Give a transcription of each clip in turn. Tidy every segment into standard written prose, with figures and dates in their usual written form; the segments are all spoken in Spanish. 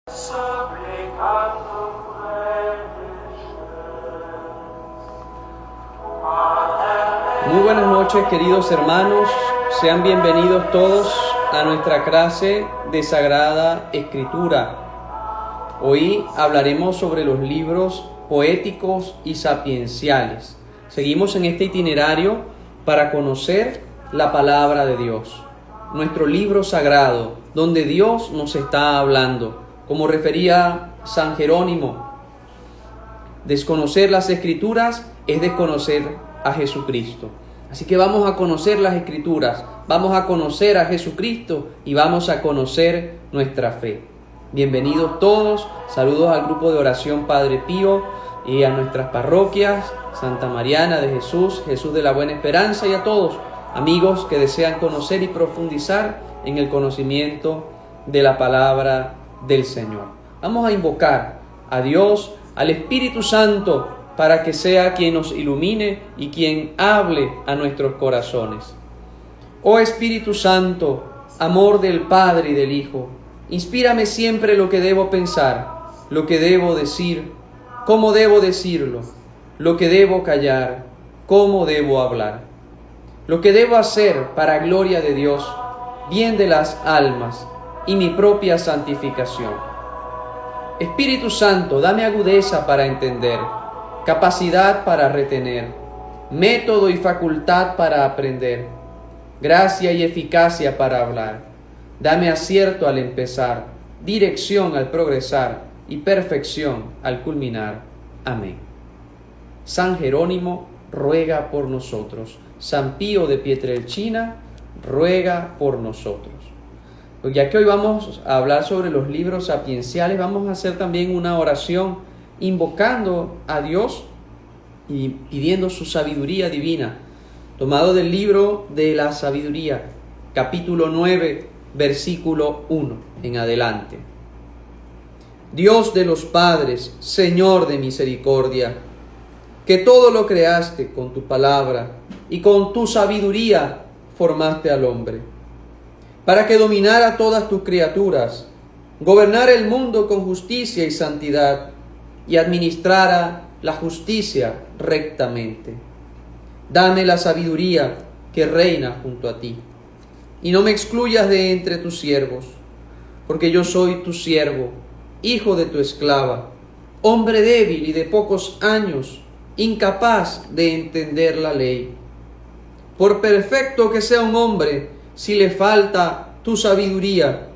Muy buenas noches, queridos hermanos. Sean bienvenidos todos a nuestra clase de Sagrada Escritura. Hoy hablaremos sobre los libros poéticos y sapienciales. Seguimos en este itinerario para conocer la palabra de Dios, nuestro libro sagrado, donde Dios nos está hablando. Como refería San Jerónimo, desconocer las Escrituras es desconocer a Jesucristo. Así que vamos a conocer las Escrituras, vamos a conocer a Jesucristo y vamos a conocer nuestra fe. Bienvenidos todos, saludos al grupo de oración Padre Pío y a nuestras parroquias, Santa Mariana de Jesús, Jesús de la Buena Esperanza, y a todos amigos que desean conocer y profundizar en el conocimiento de la palabra del Señor. Vamos a invocar a Dios, al Espíritu Santo, para que sea quien nos ilumine y quien hable a nuestros corazones. Oh Espíritu Santo, amor del Padre y del Hijo, inspírame siempre lo que debo pensar, lo que debo decir, cómo debo decirlo, lo que debo callar, cómo debo hablar, lo que debo hacer para gloria de Dios, bien de las almas y mi propia santificación. Espíritu Santo, dame agudeza para entender, capacidad para retener, método y facultad para aprender, gracia y eficacia para hablar. Dame acierto al empezar, dirección al progresar y perfección al culminar. Amén. San Jerónimo ruega por nosotros. San Pío de Pietrelcina ruega por nosotros. Ya que hoy vamos a hablar sobre los libros sapienciales, vamos a hacer también una oración invocando a Dios y pidiendo su sabiduría divina, tomado del libro de la sabiduría, capítulo 9, versículo 1 en adelante. Dios de los padres, Señor de misericordia, que todo lo creaste con tu palabra y con tu sabiduría formaste al hombre, para que dominara todas tus criaturas, gobernara el mundo con justicia y santidad, y administrara la justicia rectamente. Dame la sabiduría que reina junto a ti, y no me excluyas de entre tus siervos, porque yo soy tu siervo, hijo de tu esclava, hombre débil y de pocos años, incapaz de entender la ley. Por perfecto que sea un hombre, si le falta tu sabiduría,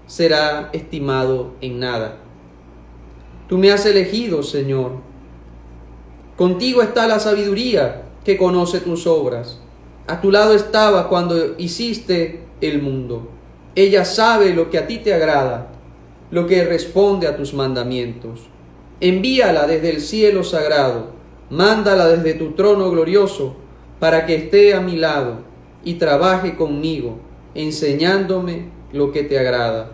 será estimado en nada. Tú me has elegido, Señor. Contigo está la sabiduría que conoce tus obras. A tu lado estaba cuando hiciste el mundo. Ella sabe lo que a ti te agrada, lo que responde a tus mandamientos. Envíala desde el cielo sagrado, mándala desde tu trono glorioso, para que esté a mi lado y trabaje conmigo, enseñándome lo que te agrada.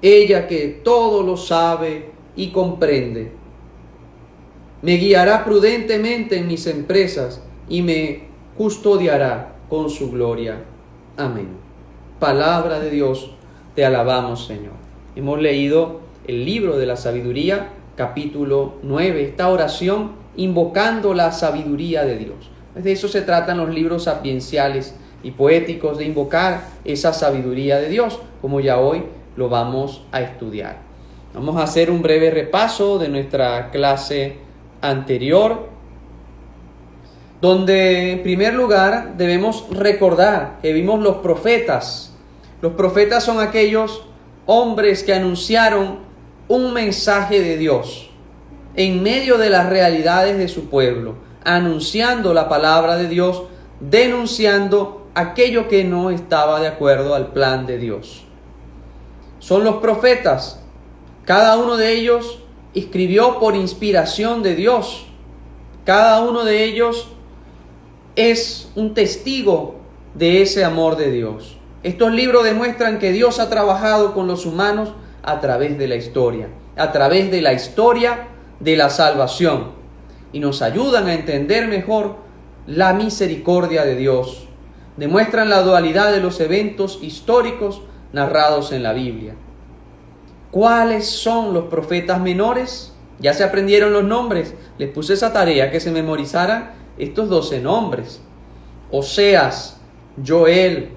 Ella que todo lo sabe y comprende, me guiará prudentemente en mis empresas y me custodiará con su gloria. Amén. Palabra de Dios, te alabamos, Señor. Hemos leído el libro de la sabiduría, capítulo 9, esta oración invocando la sabiduría de Dios. De eso se tratan los libros sapienciales y poéticos, de invocar esa sabiduría de Dios, como ya hoy lo vamos a estudiar. Vamos a hacer un breve repaso de nuestra clase anterior, donde en primer lugar debemos recordar que vimos los profetas. Los profetas son aquellos hombres que anunciaron un mensaje de Dios en medio de las realidades de su pueblo, anunciando la palabra de Dios, denunciando aquello que no estaba de acuerdo al plan de Dios. Son los profetas. Cada uno de ellos escribió por inspiración de Dios. Cada uno de ellos es un testigo de ese amor de Dios. Estos libros demuestran que Dios ha trabajado con los humanos a través de la historia de la salvación, y nos ayudan a entender mejor la misericordia de Dios. Demuestran la dualidad de los eventos históricos narrados en la Biblia. ¿Cuáles son los profetas menores? Ya se aprendieron los nombres. Les puse esa tarea, que se memorizaran estos 12 nombres. Oseas, Joel,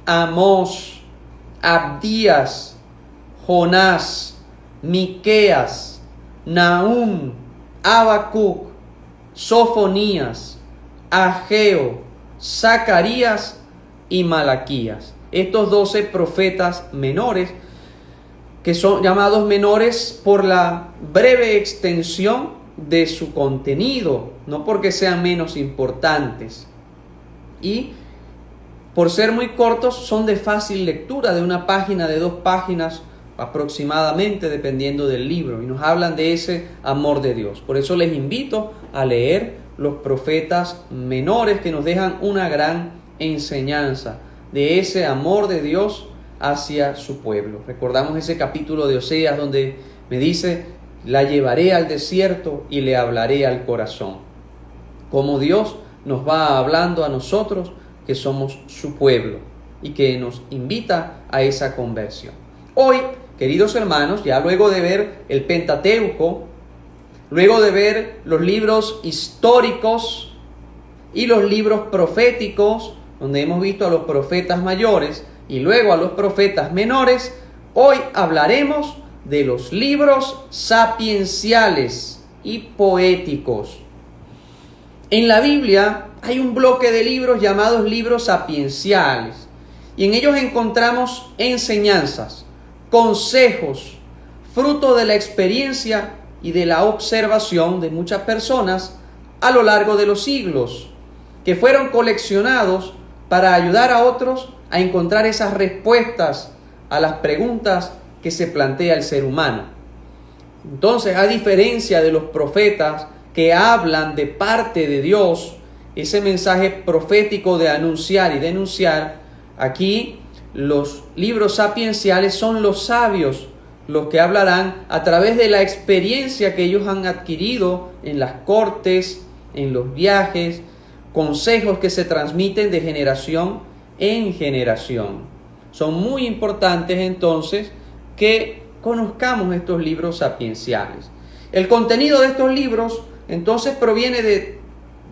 Amós, Abdías, Jonás, Miqueas, Nahum, Habacuc, Sofonías, Ageo, Zacarías y Malaquías. Estos 12 profetas menores, que son llamados menores por la breve extensión de su contenido, no porque sean menos importantes. Y por ser muy cortos, son de fácil lectura, de una página, de 2 páginas aproximadamente, dependiendo del libro, y nos hablan de ese amor de Dios. Por eso les invito a leer los profetas menores, que nos dejan una gran enseñanza de ese amor de Dios hacia su pueblo. Recordamos ese capítulo de Oseas donde me dice: la llevaré al desierto y le hablaré al corazón. Como Dios nos va hablando a nosotros, que somos su pueblo, y que nos invita a esa conversión. Hoy, queridos hermanos, ya luego de ver el Pentateuco, luego de ver los libros históricos y los libros proféticos, donde hemos visto a los profetas mayores y luego a los profetas menores, hoy hablaremos de los libros sapienciales y poéticos. En la Biblia hay un bloque de libros llamados libros sapienciales, y en ellos encontramos enseñanzas, consejos, fruto de la experiencia y de la observación de muchas personas a lo largo de los siglos, que fueron coleccionados para ayudar a otros a encontrar esas respuestas a las preguntas que se plantea el ser humano. Entonces, a diferencia de los profetas que hablan de parte de Dios, ese mensaje profético de anunciar y denunciar, aquí los libros sapienciales son los sabios, los que hablarán a través de la experiencia que ellos han adquirido en las cortes, en los viajes, consejos que se transmiten de generación en generación. Son muy importantes entonces que conozcamos estos libros sapienciales. El contenido de estos libros entonces proviene de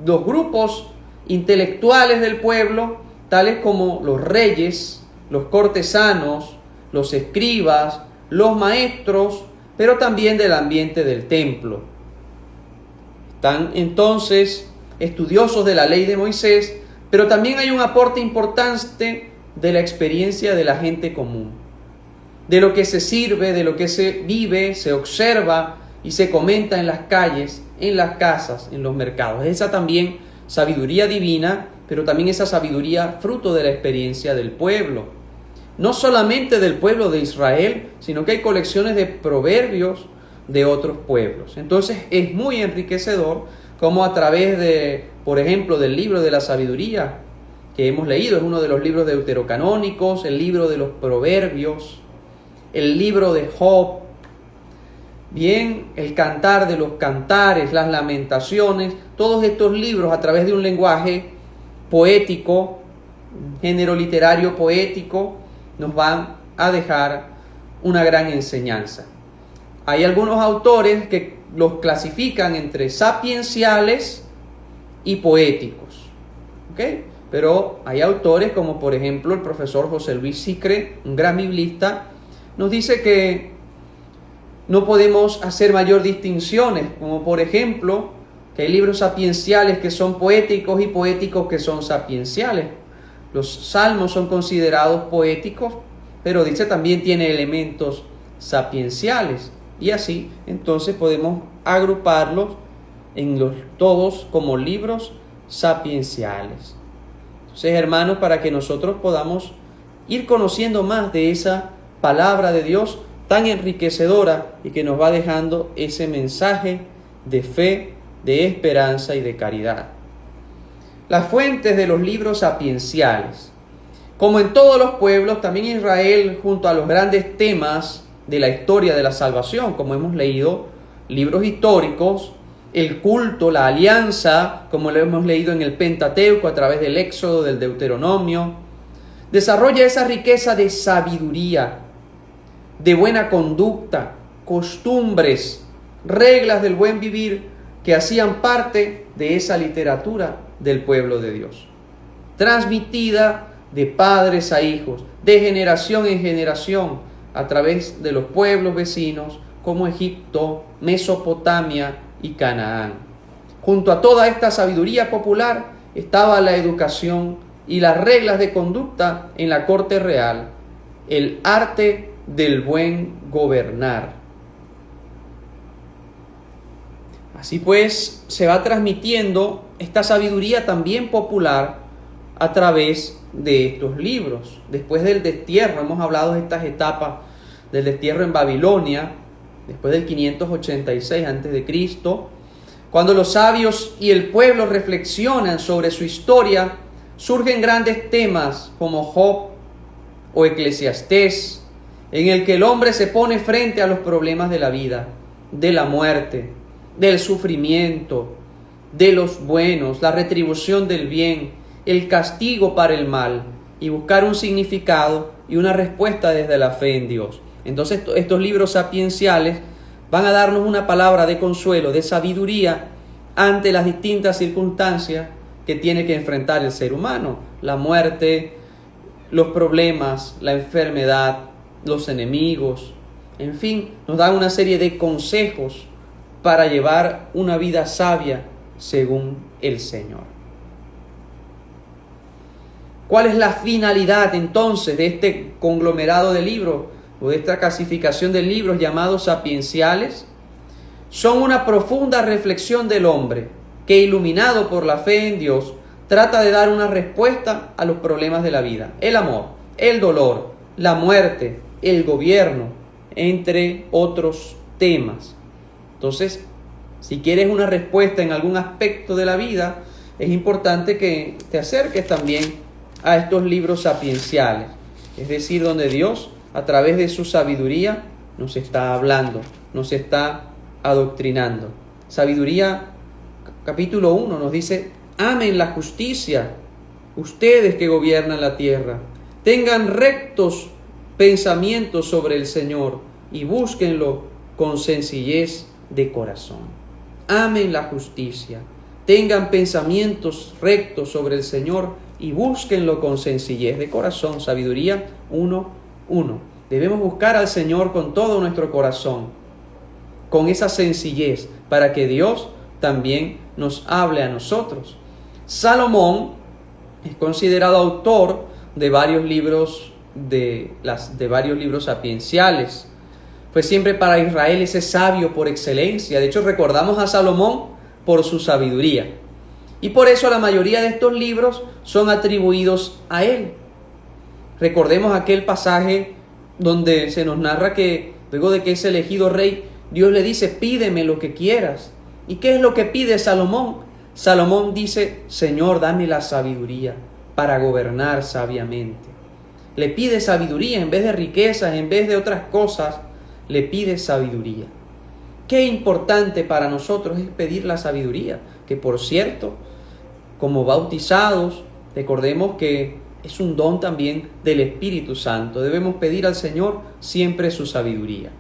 los grupos intelectuales del pueblo, tales como los reyes, los cortesanos, los escribas, los maestros, pero también del ambiente del templo. Están entonces estudiosos de la ley de Moisés, pero también hay un aporte importante de la experiencia de la gente común, de lo que se sirve, de lo que se vive, se observa y se comenta en las calles, en las casas, en los mercados. Esa también sabiduría divina, pero también esa sabiduría fruto de la experiencia del pueblo. No solamente del pueblo de Israel, sino que hay colecciones de proverbios de otros pueblos. Entonces es muy enriquecedor como a través de, por ejemplo, del libro de la sabiduría que hemos leído, es uno de los libros deuterocanónicos, el libro de los proverbios, el libro de Job, bien, el cantar de los cantares, las lamentaciones, todos estos libros a través de un lenguaje poético, género literario poético, nos van a dejar una gran enseñanza. Hay algunos autores que los clasifican entre sapienciales y poéticos, ¿ok? Pero hay autores como por ejemplo el profesor José Luis Sicre, un gran biblista, nos dice que no podemos hacer mayor distinciones, como por ejemplo que hay libros sapienciales que son poéticos y poéticos que son sapienciales. Los salmos son considerados poéticos, pero dice también tiene elementos sapienciales. Y así, entonces podemos agruparlos todos como libros sapienciales. Entonces, hermanos, para que nosotros podamos ir conociendo más de esa palabra de Dios tan enriquecedora y que nos va dejando ese mensaje de fe, de esperanza y de caridad. Las fuentes de los libros sapienciales. Como en todos los pueblos, también Israel, junto a los grandes temas de la historia de la salvación, como hemos leído, libros históricos, el culto, la alianza, como lo hemos leído en el Pentateuco a través del Éxodo, del Deuteronomio, desarrolla esa riqueza de sabiduría, de buena conducta, costumbres, reglas del buen vivir que hacían parte de esa literatura del pueblo de Dios, transmitida de padres a hijos, de generación en generación, a través de los pueblos vecinos como Egipto, Mesopotamia y Canaán. Junto a toda esta sabiduría popular estaba la educación y las reglas de conducta en la corte real, el arte del buen gobernar. Así pues, se va transmitiendo esta sabiduría también popular a través de estos libros. Después del destierro, hemos hablado de estas etapas del destierro en Babilonia, después del 586 a.C., cuando los sabios y el pueblo reflexionan sobre su historia, surgen grandes temas como Job o Eclesiastés, en el que el hombre se pone frente a los problemas de la vida, de la muerte, del sufrimiento, de los buenos, la retribución del bien, el castigo para el mal, y buscar un significado y una respuesta desde la fe en Dios. Entonces estos libros sapienciales van a darnos una palabra de consuelo, de sabiduría ante las distintas circunstancias que tiene que enfrentar el ser humano: la muerte, los problemas, la enfermedad, los enemigos. En fin, nos dan una serie de consejos para llevar una vida sabia según el Señor. ¿Cuál es la finalidad entonces de este conglomerado de libros o de esta clasificación de libros llamados sapienciales? Son una profunda reflexión del hombre que, iluminado por la fe en Dios, trata de dar una respuesta a los problemas de la vida: el amor, el dolor, la muerte, el gobierno, entre otros temas. Entonces, si quieres una respuesta en algún aspecto de la vida, es importante que te acerques también a estos libros sapienciales, es decir, donde Dios, a través de su sabiduría, nos está hablando, nos está adoctrinando. Sabiduría, capítulo 1, nos dice: amen la justicia, ustedes que gobiernan la tierra, tengan rectos pensamientos sobre el Señor y búsquenlo con sencillez de corazón. Amen la justicia, tengan pensamientos rectos sobre el Señor y búsquenlo con sencillez de corazón. Sabiduría 1:1. Debemos buscar al Señor con todo nuestro corazón, con esa sencillez, para que Dios también nos hable a nosotros. Salomón es considerado autor de varios libros sapienciales. Fue siempre para Israel ese sabio por excelencia. De hecho, recordamos a Salomón por su sabiduría. Y por eso la mayoría de estos libros son atribuidos a él. Recordemos aquel pasaje donde se nos narra que luego de que es elegido rey, Dios le dice: pídeme lo que quieras. ¿Y qué es lo que pide Salomón? Salomón dice: Señor, dame la sabiduría para gobernar sabiamente. Le pide sabiduría en vez de riquezas, en vez de otras cosas, le pide sabiduría. Qué importante para nosotros es pedir la sabiduría, que por cierto, como bautizados, recordemos que es un don también del Espíritu Santo. Debemos pedir al Señor siempre su sabiduría.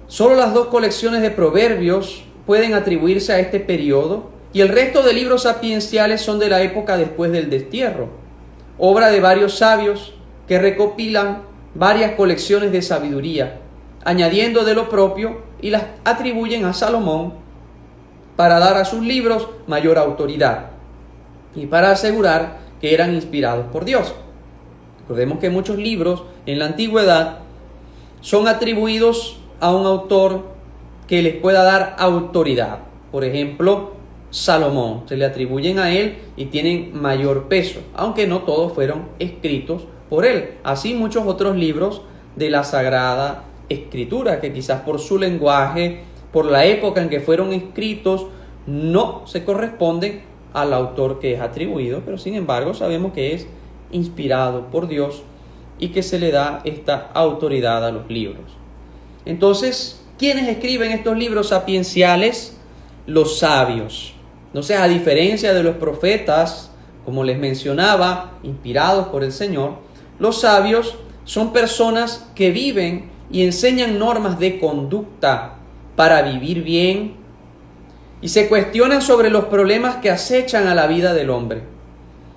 Solo las 2 colecciones de proverbios pueden atribuirse a este periodo, y el resto de libros sapienciales son de la época después del destierro, obra de varios sabios que recopilan varias colecciones de sabiduría, añadiendo de lo propio, y las atribuyen a Salomón para dar a sus libros mayor autoridad y para asegurar que eran inspirados por Dios. Recordemos que muchos libros en la antigüedad son atribuidos a un autor que les pueda dar autoridad. Por ejemplo, Salomón, se le atribuyen a él y tienen mayor peso, aunque no todos fueron escritos por él. Así muchos otros libros de la Sagrada Escritura, que quizás por su lenguaje, por la época en que fueron escritos, no se corresponden al autor que es atribuido, pero sin embargo sabemos que es inspirado por Dios y que se le da esta autoridad a los libros. Entonces, ¿quiénes escriben estos libros sapienciales? Los sabios. Entonces, a diferencia de los profetas, como les mencionaba, inspirados por el Señor, los sabios son personas que viven y enseñan normas de conducta para vivir bien y se cuestionan sobre los problemas que acechan a la vida del hombre.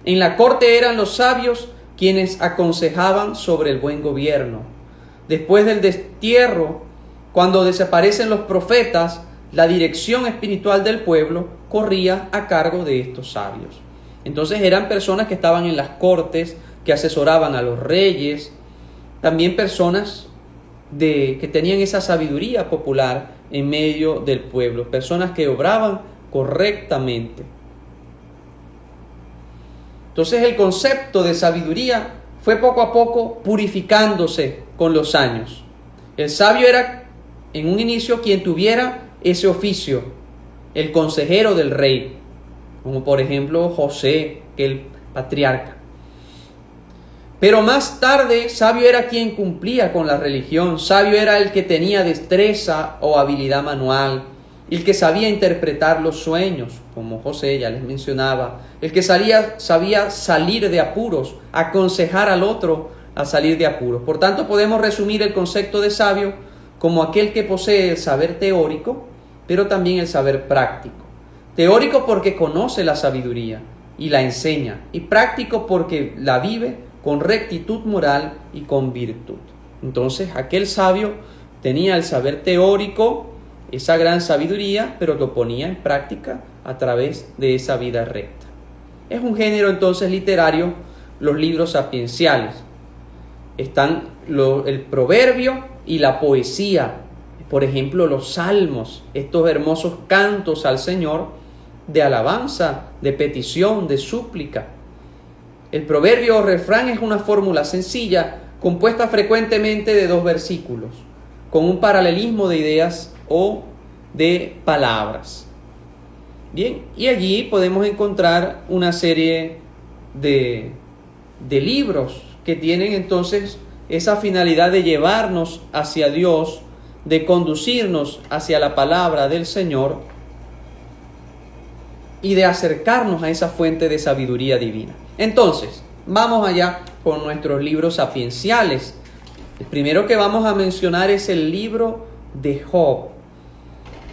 En la corte eran los sabios quienes aconsejaban sobre el buen gobierno. Después del destierro, cuando desaparecen los profetas, la dirección espiritual del pueblo corría a cargo de estos sabios. Entonces eran personas que estaban en las cortes, que asesoraban a los reyes, también personas que tenían esa sabiduría popular en medio del pueblo, personas que obraban correctamente. Entonces el concepto de sabiduría fue poco a poco purificándose con los años. El sabio era en un inicio quien tuviera ese oficio, el consejero del rey, como por ejemplo José, que el patriarca. Pero más tarde, sabio era quien cumplía con la religión, sabio era el que tenía destreza o habilidad manual, el que sabía interpretar los sueños, como José ya les mencionaba, el que sabía salir de apuros, aconsejar al otro a salir de apuros. Por tanto, podemos resumir el concepto de sabio como aquel que posee el saber teórico, pero también el saber práctico. Teórico porque conoce la sabiduría y la enseña, y práctico porque la vive con rectitud moral y con virtud. Entonces, aquel sabio tenía el saber teórico, esa gran sabiduría, pero lo ponía en práctica a través de esa vida recta. Es un género entonces literario, los libros sapienciales. Están el proverbio y la poesía, por ejemplo, los salmos, estos hermosos cantos al Señor de alabanza, de petición, de súplica. El proverbio o refrán es una fórmula sencilla, compuesta frecuentemente de 2 versículos, con un paralelismo de ideas o de palabras. Bien, y allí podemos encontrar una serie de libros que tienen entonces esa finalidad de llevarnos hacia Dios, de conducirnos hacia la palabra del Señor y de acercarnos a esa fuente de sabiduría divina. Entonces, vamos allá con nuestros libros sapienciales. El primero que vamos a mencionar es el libro de Job.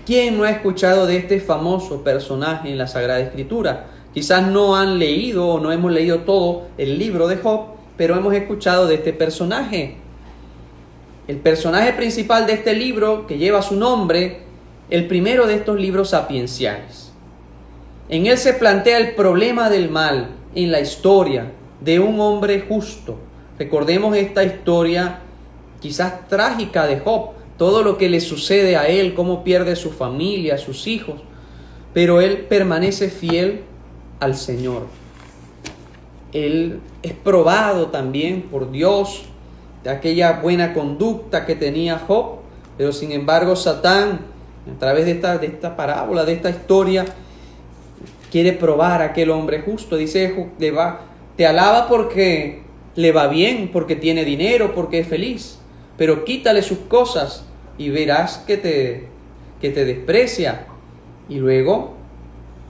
¿Quién no ha escuchado de este famoso personaje en la Sagrada Escritura? Quizás no han leído o no hemos leído todo el libro de Job, pero hemos escuchado de este personaje. El personaje principal de este libro, que lleva su nombre, el primero de estos libros sapienciales. En él se plantea el problema del mal en la historia de un hombre justo. Recordemos esta historia quizás trágica de Job, todo lo que le sucede a él, cómo pierde su familia, sus hijos, pero él permanece fiel al Señor. Él es probado también por Dios de aquella buena conducta que tenía Job, pero sin embargo Satán, a través de esta parábola, de esta historia, quiere probar a aquel hombre justo. Dice, te alaba porque le va bien, porque tiene dinero, porque es feliz, pero quítale sus cosas y verás que te desprecia. Y luego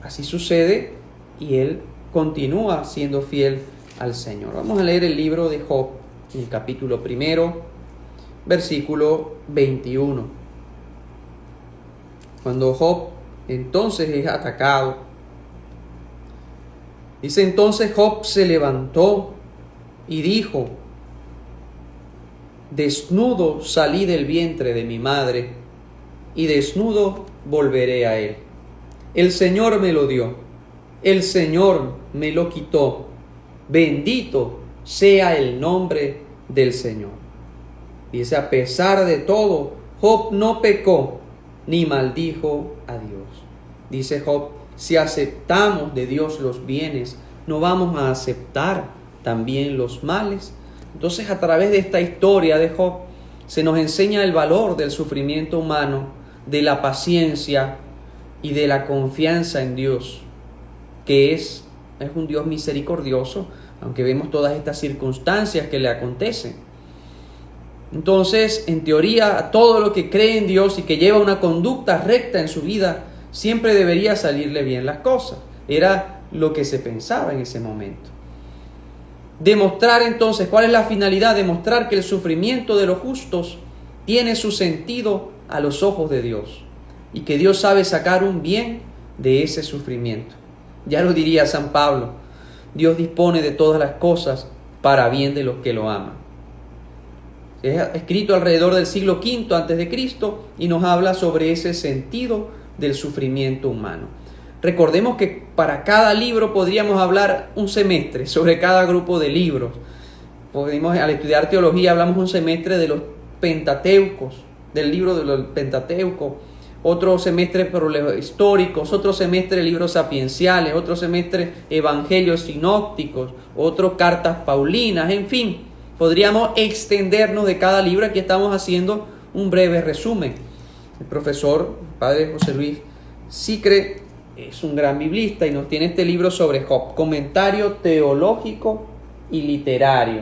así sucede y él continúa siendo fiel al Señor. Vamos a leer el libro de Job, en el capítulo 1, versículo 21. Cuando Job entonces es atacado, dice, entonces Job se levantó y dijo, desnudo salí del vientre de mi madre, y desnudo volveré a él. El Señor me lo dio, el Señor me lo quitó. Bendito sea el nombre del Señor. Dice, a pesar de todo, Job no pecó ni maldijo a Dios. Dice Job, si aceptamos de Dios los bienes, ¿no vamos a aceptar también los males? Entonces, a través de esta historia de Job, se nos enseña el valor del sufrimiento humano, de la paciencia y de la confianza en Dios, que es un Dios misericordioso, aunque vemos todas estas circunstancias que le acontecen. Entonces, en teoría, todo lo que cree en Dios y que lleva una conducta recta en su vida, siempre debería salirle bien las cosas. Era lo que se pensaba en ese momento. Demostrar entonces, ¿cuál es la finalidad? Demostrar que el sufrimiento de los justos tiene su sentido a los ojos de Dios y que Dios sabe sacar un bien de ese sufrimiento. Ya lo diría San Pablo, Dios dispone de todas las cosas para bien de los que lo aman. Es escrito alrededor del siglo V a.C. y nos habla sobre ese sentido del sufrimiento humano. Recordemos que para cada libro podríamos hablar un semestre sobre cada grupo de libros. Al estudiar teología hablamos un semestre de los Pentateucos, del libro del Pentateuco, otro semestre problemas históricos, otro semestre libros sapienciales, otro semestre evangelios sinópticos, otro cartas paulinas, en fin, podríamos extendernos de cada libro. Aquí estamos haciendo un breve resumen. El profesor, padre José Luis Sicre, es un gran biblista y nos tiene este libro sobre Job, comentario teológico y literario.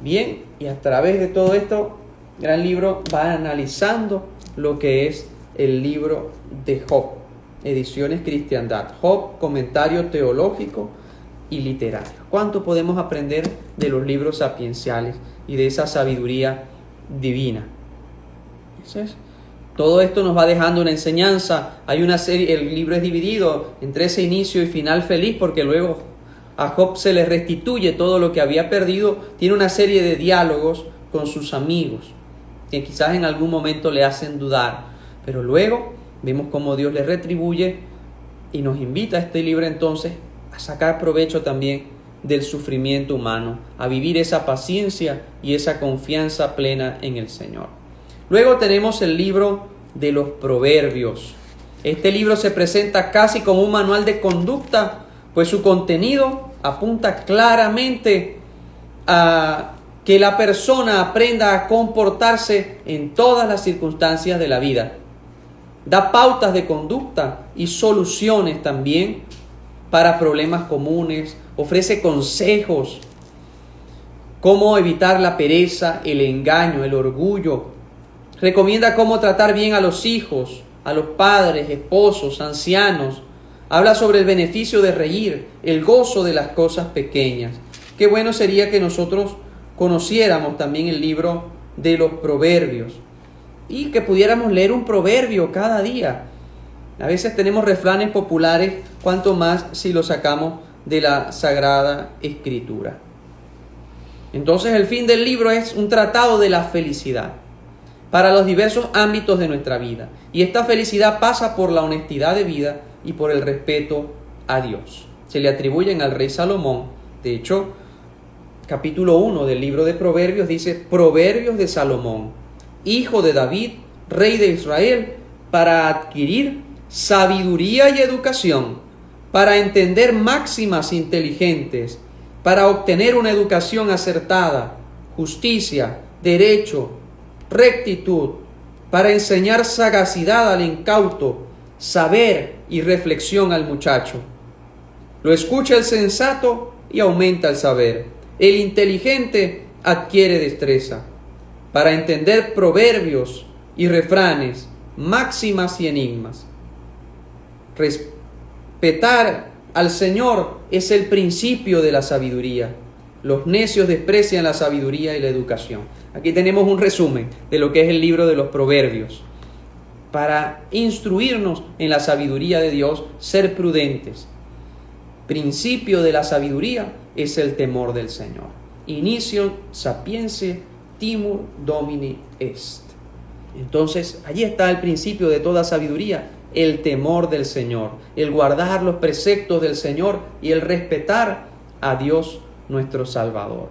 Bien, y a través de todo esto, gran libro va analizando lo que es el libro de Job, Ediciones Cristiandad. Job, comentario teológico y literario. ¿Cuánto podemos aprender de los libros sapienciales y de esa sabiduría divina? Entonces, todo esto nos va dejando una enseñanza. Hay una serie, el libro es dividido entre ese inicio y final feliz, porque luego a Job se le restituye todo lo que había perdido. Tiene una serie de diálogos con sus amigos, que quizás en algún momento le hacen dudar, pero luego vemos cómo Dios le retribuye y nos invita a este libro entonces a sacar provecho también del sufrimiento humano, a vivir esa paciencia y esa confianza plena en el Señor. Luego tenemos el libro de los Proverbios. Este libro se presenta casi como un manual de conducta, pues su contenido apunta claramente a que la persona aprenda a comportarse en todas las circunstancias de la vida. Da pautas de conducta y soluciones también para problemas comunes. Ofrece consejos, cómo evitar la pereza, el engaño, el orgullo. Recomienda cómo tratar bien a los hijos, a los padres, esposos, ancianos. Habla sobre el beneficio de reír, el gozo de las cosas pequeñas. Qué bueno sería que nosotros conociéramos también el libro de los Proverbios y que pudiéramos leer un proverbio cada día. A veces tenemos refranes populares, cuanto más si lo sacamos de la Sagrada Escritura. Entonces el fin del libro es un tratado de la felicidad para los diversos ámbitos de nuestra vida. Y esta felicidad pasa por la honestidad de vida y por el respeto a Dios. Se le atribuyen al rey Salomón. De hecho, capítulo 1 del libro de Proverbios dice: Proverbios de Salomón, hijo de David, rey de Israel, para adquirir sabiduría y educación, para entender máximas inteligentes, para obtener una educación acertada, justicia, derecho, rectitud, para enseñar sagacidad al incauto, saber y reflexión al muchacho. Lo escucha el sensato y aumenta el saber. El inteligente adquiere destreza para entender proverbios y refranes, máximas y enigmas. Respetar al Señor es el principio de la sabiduría. Los necios desprecian la sabiduría y la educación. Aquí tenemos un resumen de lo que es el libro de los Proverbios. Para instruirnos en la sabiduría de Dios, ser prudentes. Principio de la sabiduría es el temor del Señor. Inicio sapientia timor domini est. Entonces, allí está el principio de toda sabiduría, el temor del Señor, el guardar los preceptos del Señor y el respetar a Dios nuestro Salvador.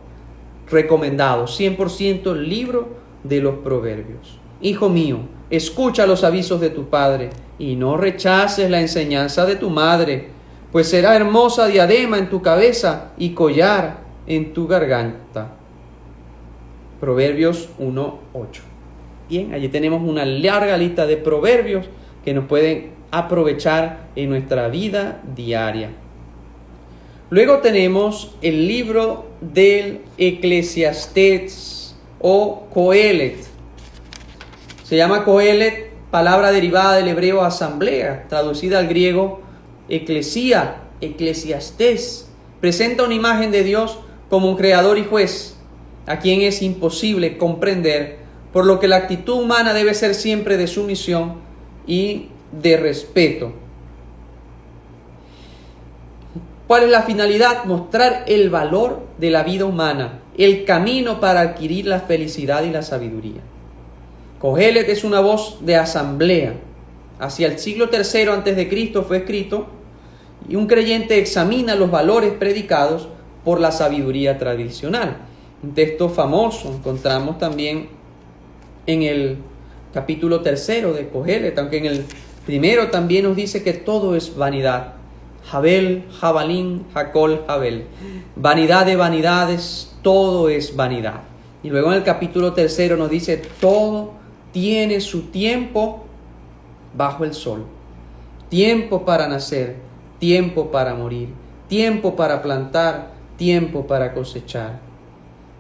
Recomendado, 100% el libro de los Proverbios. Hijo mío, escucha los avisos de tu padre y no rechaces la enseñanza de tu madre, pues será hermosa diadema en tu cabeza y collar en tu garganta. Proverbios 1:8. Bien, allí tenemos una larga lista de proverbios que nos pueden aprovechar en nuestra vida diaria. Luego tenemos el libro del Eclesiastés o Coelet. Se llama Coelet, palabra derivada del hebreo asamblea, traducida al griego eclesia, eclesiastés. Presenta una imagen de Dios como un creador y juez, a quien es imposible comprender, por lo que la actitud humana debe ser siempre de sumisión y de respeto. ¿Cuál es la finalidad? Mostrar el valor de la vida humana, el camino para adquirir la felicidad y la sabiduría. Cogelet es una voz de asamblea. Hacia el siglo III a.C. fue escrito, y un creyente examina los valores predicados por la sabiduría tradicional. Un texto famoso encontramos también en el capítulo 3 de Cogelet, aunque en el primero también nos dice que todo es vanidad. Jabel, Jabalín, Jacol, Jabel. Vanidad de vanidades, todo es vanidad. Y luego en el capítulo 3 nos dice, todo tiene su tiempo bajo el sol. Tiempo para nacer, tiempo para morir, tiempo para plantar, tiempo para cosechar,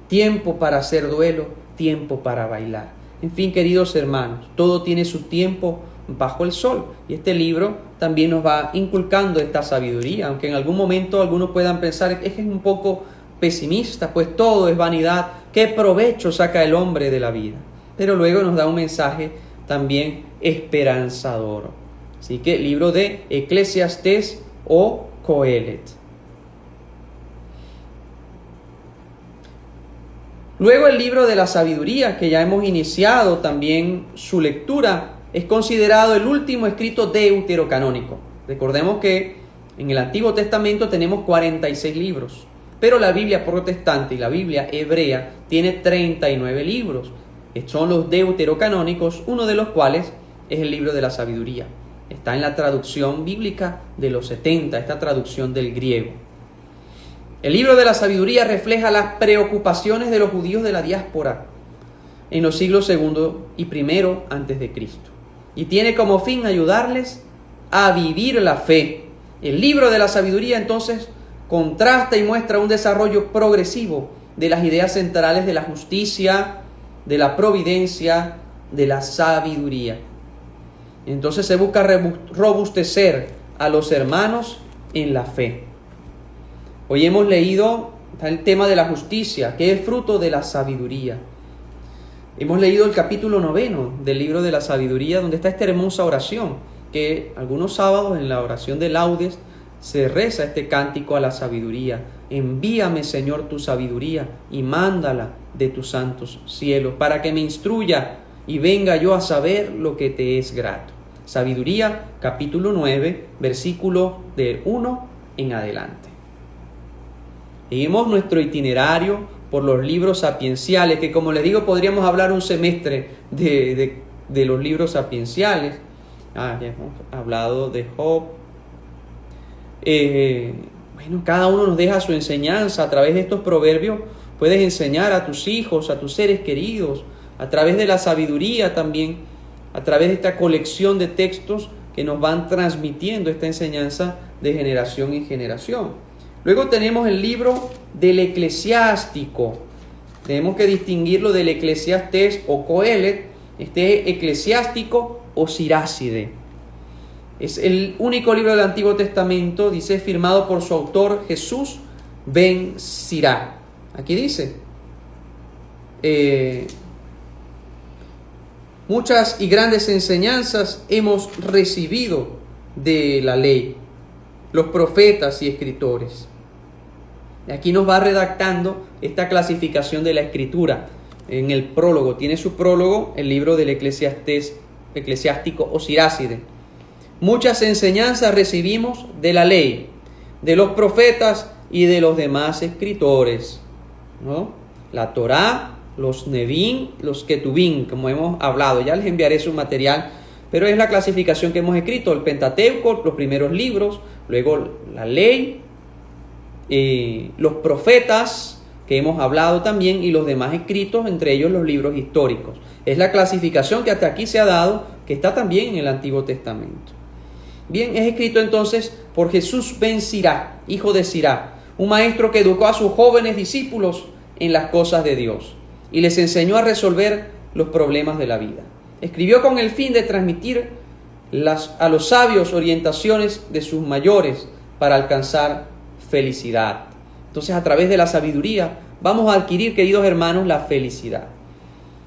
tiempo para hacer duelo, tiempo para bailar. En fin, queridos hermanos, todo tiene su tiempo bajo el sol. Y este libro también nos va inculcando esta sabiduría, aunque en algún momento algunos puedan pensar que es un poco pesimista, pues todo es vanidad, ¿qué provecho saca el hombre de la vida? Pero luego nos da un mensaje también esperanzador. Así que libro de Eclesiastés o Coelet. Luego el libro de la sabiduría, que ya hemos iniciado también su lectura, es considerado el último escrito deuterocanónico. Recordemos que en el Antiguo Testamento tenemos 46 libros, pero la Biblia protestante y la Biblia hebrea tiene 39 libros. Son los deuterocanónicos, uno de los cuales es el libro de la sabiduría. Está en la traducción bíblica de los 70, esta traducción del griego. El libro de la sabiduría refleja las preocupaciones de los judíos de la diáspora en los siglos II y I antes de Cristo. Y tiene como fin ayudarles a vivir la fe. El libro de la sabiduría entonces contrasta y muestra un desarrollo progresivo de las ideas centrales de la justicia, de la providencia, de la sabiduría. Entonces se busca robustecer a los hermanos en la fe. Hoy hemos leído el tema de la justicia, que es fruto de la sabiduría. Hemos leído el capítulo 9 del libro de la sabiduría, donde está esta hermosa oración, que algunos sábados en la oración de laudes se reza este cántico a la sabiduría. Envíame, Señor, tu sabiduría y mándala de tus santos cielos, para que me instruya y venga yo a saber lo que te es grato. Sabiduría, capítulo 9, versículo del 1 en adelante. Seguimos nuestro itinerario por los libros sapienciales, que como les digo, podríamos hablar un semestre de los libros sapienciales. Ya hemos hablado de Job. Cada uno nos deja su enseñanza. A través de estos proverbios puedes enseñar a tus hijos, a tus seres queridos, a través de la sabiduría también, a través de esta colección de textos que nos van transmitiendo esta enseñanza de generación en generación. Luego tenemos el libro del Eclesiástico. Tenemos que distinguirlo del Eclesiastés o Coelet, Eclesiástico o Siráside. Es el único libro del Antiguo Testamento, dice, firmado por su autor Jesús ben Sirá. Aquí dice, muchas y grandes enseñanzas hemos recibido de la ley, los profetas y escritores. Aquí nos va redactando esta clasificación de la escritura. En el prólogo, tiene su prólogo el libro del Eclesiástico o Siráside. Muchas enseñanzas recibimos de la ley, de los profetas y de los demás escritores, ¿no? La Torá, los Nevín, los Ketubín, como hemos hablado. Ya les enviaré su material, pero es la clasificación que hemos escrito: el Pentateuco, los primeros libros, luego la ley, los profetas que hemos hablado también, y los demás escritos, entre ellos los libros históricos. Es la clasificación que hasta aquí se ha dado, que está también en el Antiguo Testamento. Bien, es escrito entonces por Jesús ben Sirá, hijo de Sirá, un maestro que educó a sus jóvenes discípulos en las cosas de Dios y les enseñó a resolver los problemas de la vida. Escribió con el fin de transmitir a los sabios orientaciones de sus mayores para alcanzar felicidad. Entonces, a través de la sabiduría vamos a adquirir, queridos hermanos, la felicidad.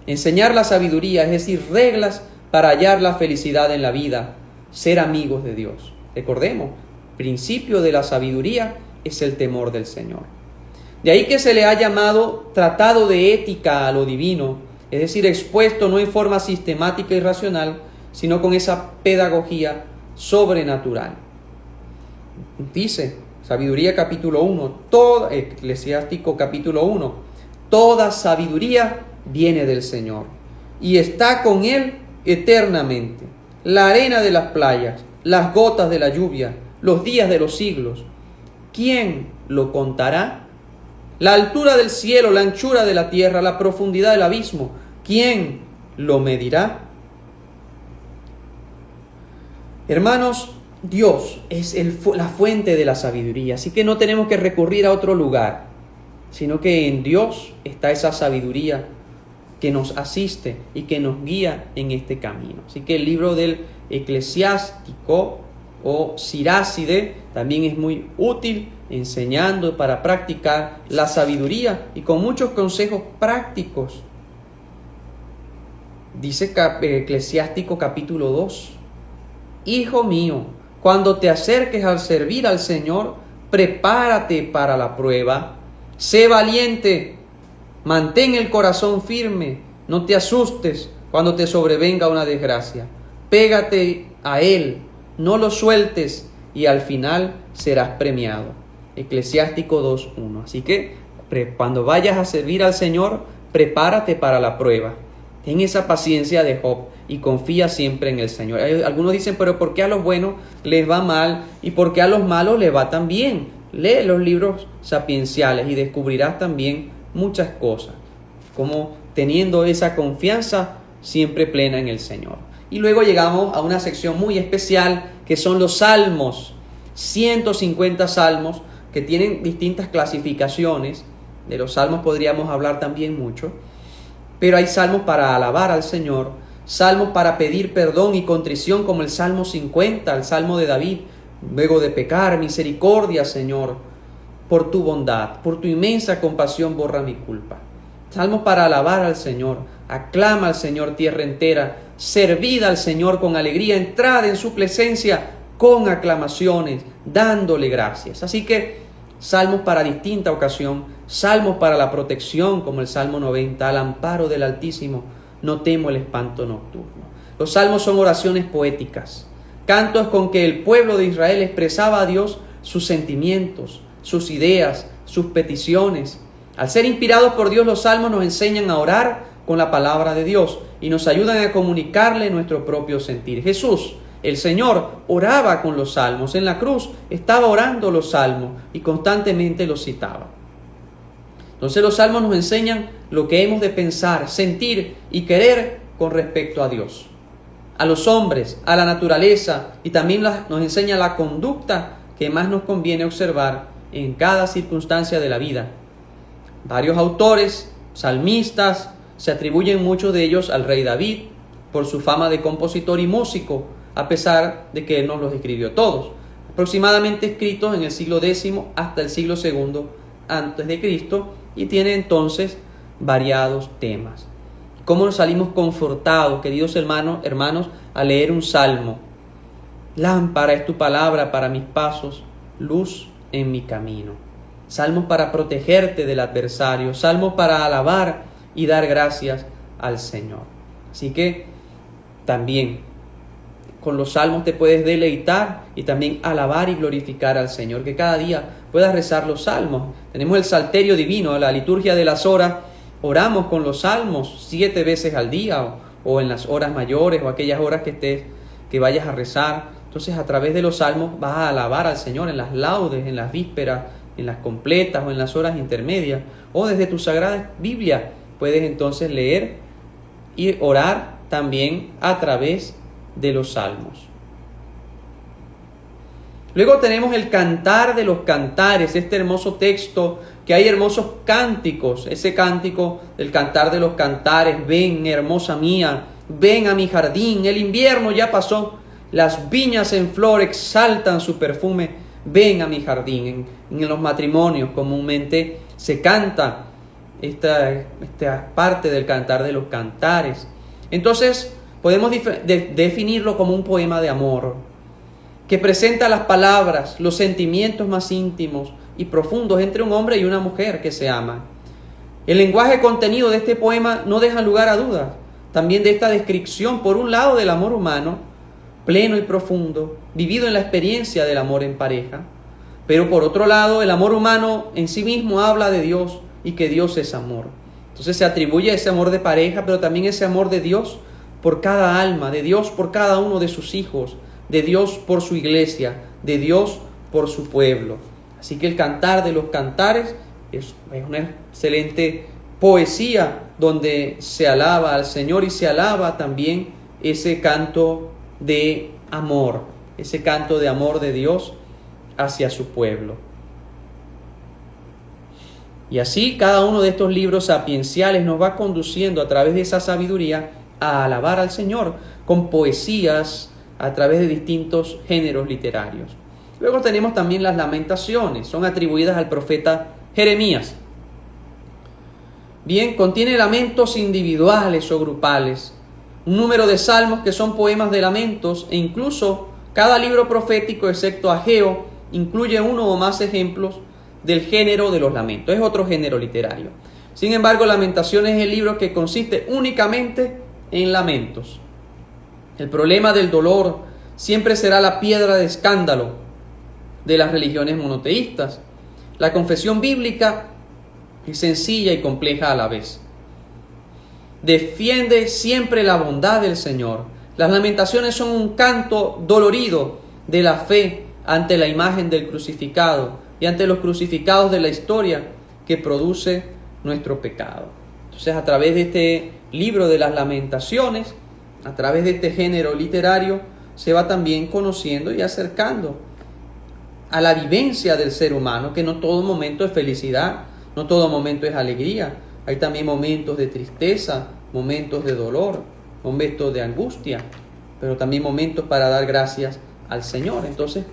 Enseñar la sabiduría, es decir, reglas para hallar la felicidad en la vida, ser amigos de Dios. Recordemos, principio de la sabiduría es el temor del Señor. De ahí que se le ha llamado tratado de ética a lo divino, es decir, expuesto no en forma sistemática y racional, sino con esa pedagogía sobrenatural. Dice Sabiduría capítulo 1, Eclesiástico capítulo 1, toda sabiduría viene del Señor y está con Él eternamente. La arena de las playas, las gotas de la lluvia, los días de los siglos, ¿quién lo contará? La altura del cielo, la anchura de la tierra, la profundidad del abismo, ¿quién lo medirá? Hermanos, Dios es la fuente de la sabiduría, así que no tenemos que recurrir a otro lugar, sino que en Dios está esa sabiduría que nos asiste y que nos guía en este camino. Así que el libro del Eclesiástico o Siráside también es muy útil enseñando para practicar la sabiduría y con muchos consejos prácticos. Dice Eclesiástico capítulo 2, Hijo mío, cuando te acerques al servir al Señor, prepárate para la prueba, sé valiente, mantén el corazón firme, no te asustes cuando te sobrevenga una desgracia. Pégate a Él, no lo sueltes y al final serás premiado. Eclesiástico 2:1. Así que cuando vayas a servir al Señor, prepárate para la prueba. Ten esa paciencia de Job y confía siempre en el Señor. Algunos dicen, pero ¿por qué a los buenos les va mal y por qué a los malos les va tan bien? Lee los libros sapienciales y descubrirás también muchas cosas, como teniendo esa confianza siempre plena en el Señor. Y luego llegamos a una sección muy especial que son los salmos, 150 salmos que tienen distintas clasificaciones. De los salmos podríamos hablar también mucho, pero hay salmos para alabar al Señor, salmos para pedir perdón y contrición como el Salmo 50, el Salmo de David, luego de pecar, misericordia, Señor, por tu bondad, por tu inmensa compasión borra mi culpa. Salmos para alabar al Señor, aclama al Señor tierra entera, servid al Señor con alegría, entrad en su presencia con aclamaciones, dándole gracias. Así que salmos para distinta ocasión, salmos para la protección como el Salmo 90, al amparo del Altísimo, no temo el espanto nocturno. Los salmos son oraciones poéticas, cantos con que el pueblo de Israel expresaba a Dios sus sentimientos, sus ideas, sus peticiones. Al ser inspirados por Dios, los salmos nos enseñan a orar con la palabra de Dios y nos ayudan a comunicarle nuestro propio sentir. Jesús, el Señor, oraba con los salmos. En la cruz estaba orando los salmos y constantemente los citaba. Entonces los salmos nos enseñan lo que hemos de pensar, sentir y querer con respecto a Dios, a los hombres, a la naturaleza, y también nos enseña la conducta que más nos conviene observar en cada circunstancia de la vida. Varios autores, salmistas, se atribuyen muchos de ellos al rey David por su fama de compositor y músico, a pesar de que él nos los escribió todos, aproximadamente escritos en el siglo X hasta el siglo II antes de Cristo, y tiene entonces variados temas. ¿Cómo nos salimos confortados, queridos hermanos, al leer un salmo? Lámpara es tu palabra para mis pasos, luz en mi camino. Salmos para protegerte del adversario, salmos para alabar y dar gracias al Señor. Así que también con los salmos te puedes deleitar y también alabar y glorificar al Señor. Que cada día puedas rezar los salmos. Tenemos el Salterio Divino, la liturgia de las horas. Oramos con los salmos 7 veces al día o en las horas mayores o aquellas horas que vayas a rezar. Entonces a través de los salmos vas a alabar al Señor en las laudes, en las vísperas, en las completas o en las horas intermedias. O desde tu Sagrada Biblia puedes entonces leer y orar también a través de los salmos. Luego tenemos el Cantar de los Cantares, este hermoso texto que hay hermosos cánticos, ese cántico del Cantar de los Cantares: ven, hermosa mía, ven a mi jardín, el invierno ya pasó, las viñas en flor exaltan su perfume, ven a mi jardín. En los matrimonios comúnmente se canta esta parte del Cantar de los Cantares. Entonces podemos definirlo como un poema de amor que presenta las palabras, los sentimientos más íntimos y profundos entre un hombre y una mujer que se aman. El lenguaje contenido de este poema no deja lugar a dudas también de esta descripción, por un lado, del amor humano, pleno y profundo, vivido en la experiencia del amor en pareja, pero por otro lado, el amor humano en sí mismo habla de Dios y que Dios es amor. Entonces se atribuye ese amor de pareja, pero también ese amor de Dios por cada alma, de Dios por cada uno de sus hijos, de Dios por su iglesia, de Dios por su pueblo. Así que el Cantar de los Cantares es una excelente poesía donde se alaba al Señor y se alaba también ese canto de amor, ese canto de amor de Dios hacia su pueblo. Y así cada uno de estos libros sapienciales nos va conduciendo a través de esa sabiduría a alabar al Señor con poesías a través de distintos géneros literarios. Luego tenemos también las Lamentaciones, son atribuidas al profeta Jeremías. Bien, contiene lamentos individuales o grupales, un número de salmos que son poemas de lamentos, e incluso cada libro profético, excepto Ageo, incluye uno o más ejemplos del género de los lamentos. Es otro género literario. Sin embargo, Lamentaciones es el libro que consiste únicamente en lamentos. El problema del dolor siempre será la piedra de escándalo de las religiones monoteístas. La confesión bíblica es sencilla y compleja a la vez. Defiende siempre la bondad del Señor. Las Lamentaciones son un canto dolorido de la fe ante la imagen del crucificado y ante los crucificados de la historia que produce nuestro pecado. Entonces, a través de este libro de las Lamentaciones, a través de este género literario, se va también conociendo y acercando a la vivencia del ser humano, que no todo momento es felicidad, no todo momento es alegría. Hay también momentos de tristeza, momentos de dolor, momentos de angustia, pero también momentos para dar gracias al Señor. Entonces,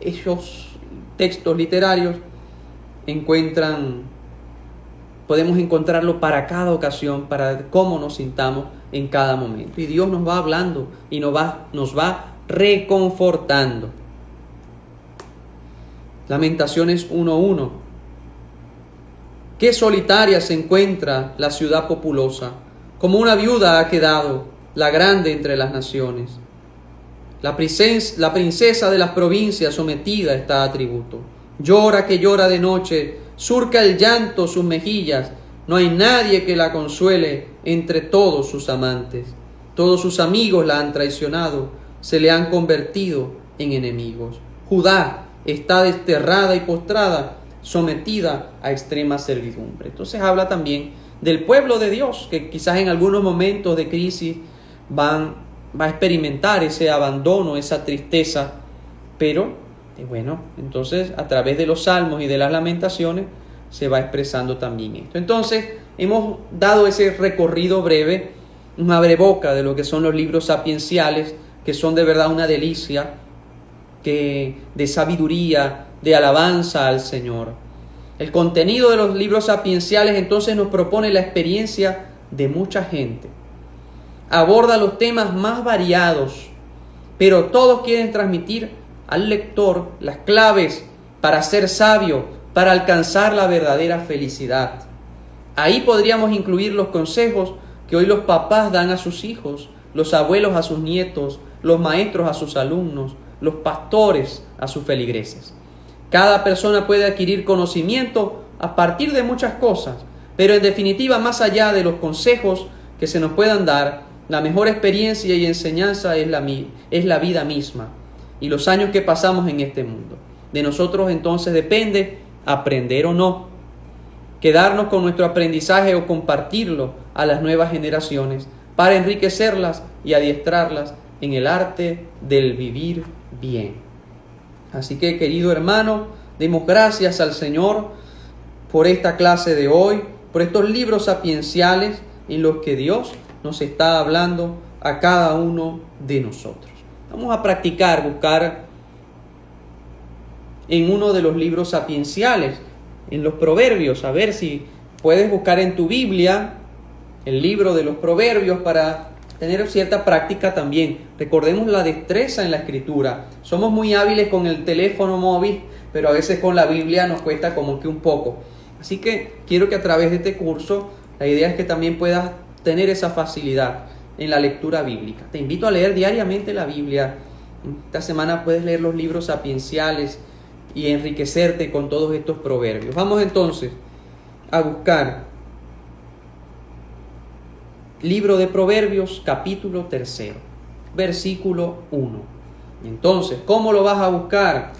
esos textos literarios podemos encontrarlo para cada ocasión, para cómo nos sintamos en cada momento. Y Dios nos va hablando y nos va reconfortando. Lamentaciones 1:1. Qué solitaria se encuentra la ciudad populosa, como una viuda ha quedado la grande entre las naciones. La princesa de las provincias sometida está a tributo. Llora que llora de noche, surca el llanto sus mejillas. No hay nadie que la consuele entre todos sus amantes. Todos sus amigos la han traicionado, se le han convertido en enemigos. Judá está desterrada y postrada, sometida a extrema servidumbre. Entonces habla también del pueblo de Dios, que quizás en algunos momentos de crisis va a experimentar ese abandono, esa tristeza, pero bueno, entonces a través de los salmos y de las lamentaciones se va expresando también esto. Entonces hemos dado ese recorrido breve, una abreboca de lo que son los libros sapienciales, que son de verdad una delicia, de sabiduría, de alabanza al Señor. El contenido de los libros sapienciales entonces nos propone la experiencia de mucha gente. Aborda los temas más variados, pero todos quieren transmitir al lector las claves para ser sabio, para alcanzar la verdadera felicidad. Ahí podríamos incluir los consejos que hoy los papás dan a sus hijos, los abuelos a sus nietos, los maestros a sus alumnos, los pastores a sus feligreses. Cada persona puede adquirir conocimiento a partir de muchas cosas, pero en definitiva, más allá de los consejos que se nos puedan dar, la mejor experiencia y enseñanza es la vida misma y los años que pasamos en este mundo. De nosotros entonces depende aprender o no, quedarnos con nuestro aprendizaje o compartirlo a las nuevas generaciones para enriquecerlas y adiestrarlas en el arte del vivir bien. Así que, querido hermano, demos gracias al Señor por esta clase de hoy, por estos libros sapienciales en los que Dios nos está hablando a cada uno de nosotros. Vamos a practicar, buscar en uno de los libros sapienciales, en los Proverbios. A ver si puedes buscar en tu Biblia el libro de los Proverbios para tener cierta práctica también. Recordemos la destreza en la escritura. Somos muy hábiles con el teléfono móvil, pero a veces con la Biblia nos cuesta como que un poco. Así que quiero que a través de este curso, la idea es que también puedas tener esa facilidad en la lectura bíblica. Te invito a leer diariamente la Biblia. Esta semana puedes leer los libros sapienciales y enriquecerte con todos estos proverbios. Vamos entonces a buscar libro de Proverbios, capítulo 3, versículo 1. Entonces, ¿cómo lo vas a buscar?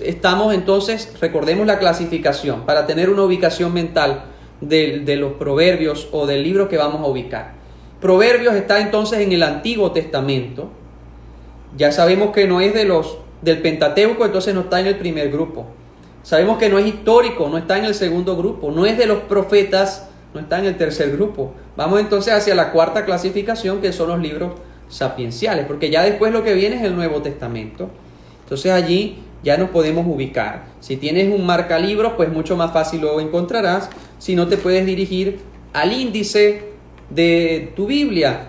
Estamos entonces, recordemos la clasificación para tener una ubicación mental de los proverbios o del libro que vamos a ubicar. Proverbios está entonces en el Antiguo Testamento. Ya sabemos que no es del Pentateuco, entonces no está en el primer grupo. Sabemos que no es histórico, no está en el segundo grupo. No es de los profetas, no está en el tercer grupo. Vamos entonces hacia la cuarta clasificación, que son los libros sapienciales, porque ya después lo que viene es el Nuevo Testamento. Entonces allí ya nos podemos ubicar. Si tienes un marcalibros, pues mucho más fácil lo encontrarás. Si no, te puedes dirigir al índice de tu Biblia.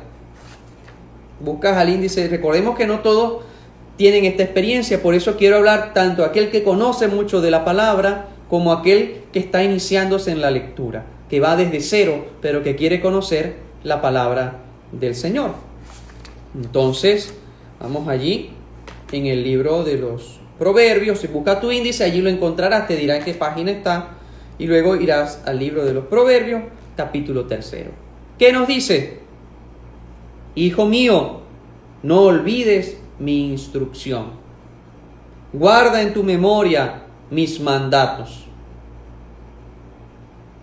Buscas al índice. Recordemos que no todos tienen esta experiencia, por eso quiero hablar tanto aquel que conoce mucho de la palabra como aquel que está iniciándose en la lectura, que va desde cero, pero que quiere conocer la palabra del Señor. Entonces, vamos allí en el libro de los Proverbios. Si buscas tu índice, allí lo encontrarás, te dirá en qué página está, y luego irás al libro de los Proverbios, capítulo 3. ¿Qué nos dice? Hijo mío, no olvides mi instrucción. Guarda en tu memoria mis mandatos,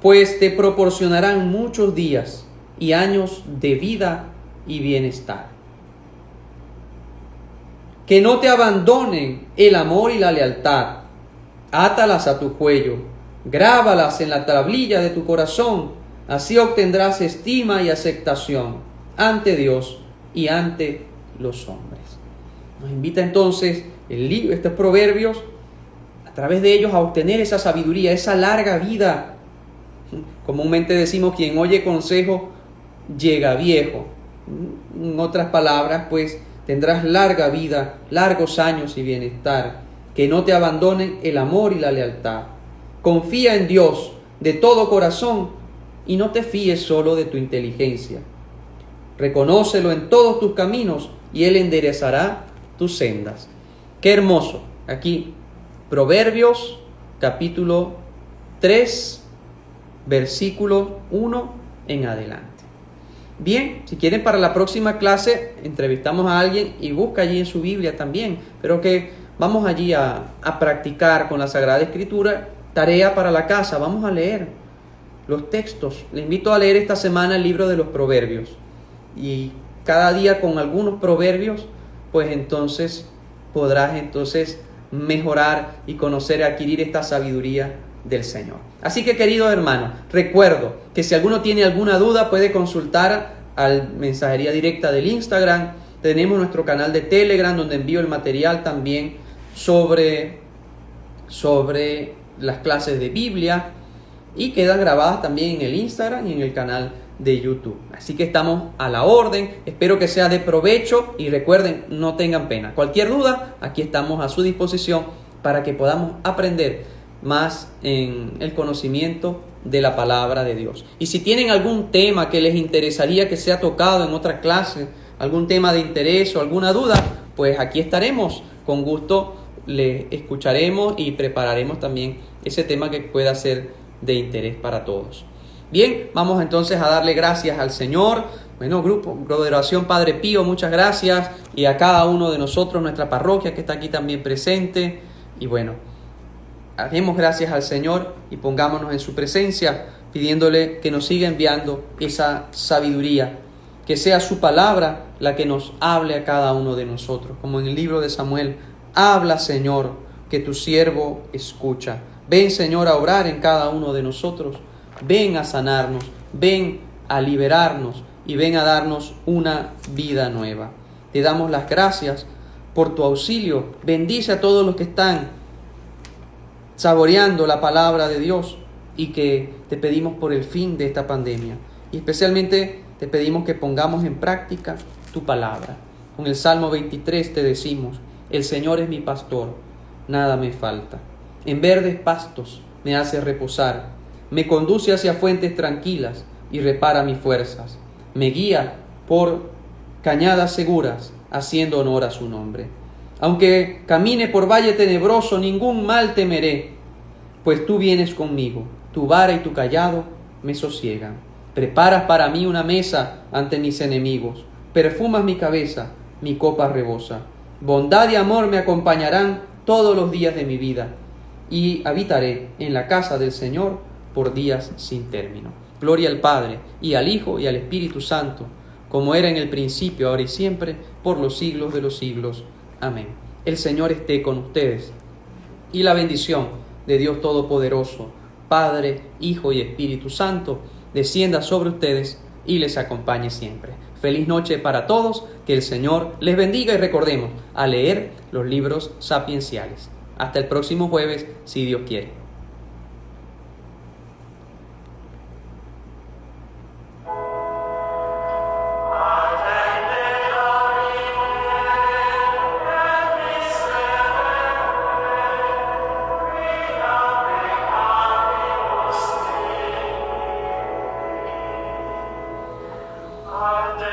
pues te proporcionarán muchos días y años de vida y bienestar. Que no te abandonen el amor y la lealtad. Átalas a tu cuello, grábalas en la tablilla de tu corazón, así obtendrás estima y aceptación ante Dios y ante los hombres. Nos invita entonces estos proverbios, a través de ellos, a obtener esa sabiduría, esa larga vida. Comúnmente decimos, quien oye consejo llega viejo. En otras palabras, pues tendrás larga vida, largos años y bienestar. Que no te abandonen el amor y la lealtad. Confía en Dios de todo corazón y no te fíes solo de tu inteligencia. Reconócelo en todos tus caminos y Él enderezará tus sendas. Qué hermoso. Aquí, Proverbios, capítulo 3, versículo 1 en adelante. Bien, si quieren, para la próxima clase entrevistamos a alguien y busca allí en su Biblia también, pero que vamos allí a practicar con la Sagrada Escritura. Tarea para la casa, vamos a leer los textos. Le invito a leer esta semana el libro de los Proverbios, y cada día con algunos proverbios, pues entonces podrás mejorar y conocer y adquirir esta sabiduría del Señor. Así que, queridos hermanos, recuerdo que si alguno tiene alguna duda puede consultar al mensajería directa del Instagram. Tenemos nuestro canal de Telegram donde envío el material también sobre las clases de Biblia, y quedan grabadas también en el Instagram y en el canal de YouTube. Así que estamos a la orden. Espero que sea de provecho y recuerden, no tengan pena. Cualquier duda, aquí estamos a su disposición para que podamos aprender más en el conocimiento de la palabra de Dios. Y si tienen algún tema que les interesaría que sea tocado en otra clase, algún tema de interés o alguna duda, pues aquí estaremos. Con gusto le escucharemos y prepararemos también ese tema que pueda ser de interés para todos. Bien, vamos entonces a darle gracias al Señor. Bueno, grupo de oración Padre Pío, muchas gracias, y a cada uno de nosotros, nuestra parroquia que está aquí también presente. Y bueno, demos gracias al Señor y pongámonos en su presencia, pidiéndole que nos siga enviando esa sabiduría, que sea su palabra la que nos hable a cada uno de nosotros, como en el libro de Samuel: habla, Señor, que tu siervo escucha. Ven, Señor, a obrar en cada uno de nosotros. Ven a sanarnos, ven a liberarnos y ven a darnos una vida nueva. Te damos las gracias por tu auxilio. Bendice a todos los que están saboreando la palabra de Dios y que te pedimos por el fin de esta pandemia. Y especialmente te pedimos que pongamos en práctica tu palabra. Con el Salmo 23 te decimos: el Señor es mi pastor, nada me falta. En verdes pastos me hace reposar, me conduce hacia fuentes tranquilas y repara mis fuerzas. Me guía por cañadas seguras, haciendo honor a su nombre. Aunque camine por valle tenebroso, ningún mal temeré, pues tú vienes conmigo, tu vara y tu cayado me sosiegan. Preparas para mí una mesa ante mis enemigos, perfumas mi cabeza, mi copa rebosa. Bondad y amor me acompañarán todos los días de mi vida, y habitaré en la casa del Señor por días sin término. Gloria al Padre, y al Hijo, y al Espíritu Santo, como era en el principio, ahora y siempre, por los siglos de los siglos. Amén. El Señor esté con ustedes, y la bendición de Dios Todopoderoso, Padre, Hijo y Espíritu Santo, descienda sobre ustedes y les acompañe siempre. Feliz noche para todos, que el Señor les bendiga, y recordemos a leer los libros sapienciales. Hasta el próximo jueves, si Dios quiere. Arte